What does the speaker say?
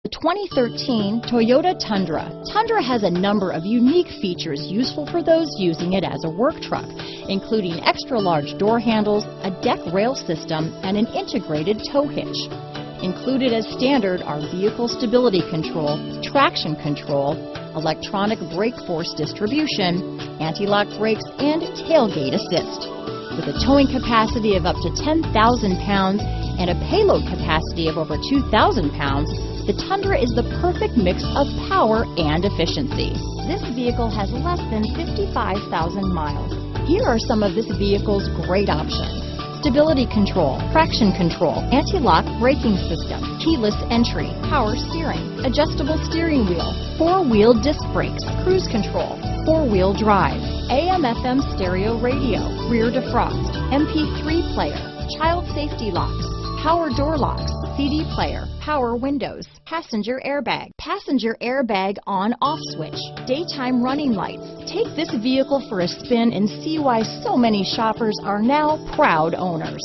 The 2013 Toyota Tundra. Tundra has a number of unique features useful for those using it as a work truck, including extra-large door handles, a deck rail system, and an integrated tow hitch. Included as standard are vehicle stability control, traction control, electronic brake force distribution, anti-lock brakes, and tailgate assist. With a towing capacity of up to 10,000 pounds and a payload capacity of over 2,000 pounds, the Tundra is the perfect mix of power and efficiency. This vehicle has less than 55,000 miles. Here are some of this vehicle's great options: stability control, traction control, anti-lock braking system, keyless entry, power steering, adjustable steering wheel, four-wheel disc brakes, cruise control, four-wheel drive, AM/FM stereo radio, rear defrost, MP3 player, child safety locks, power door locks, CD player, power windows, passenger airbag on/off switch, daytime running lights. Take this vehicle for a spin and see why so many shoppers are now proud owners.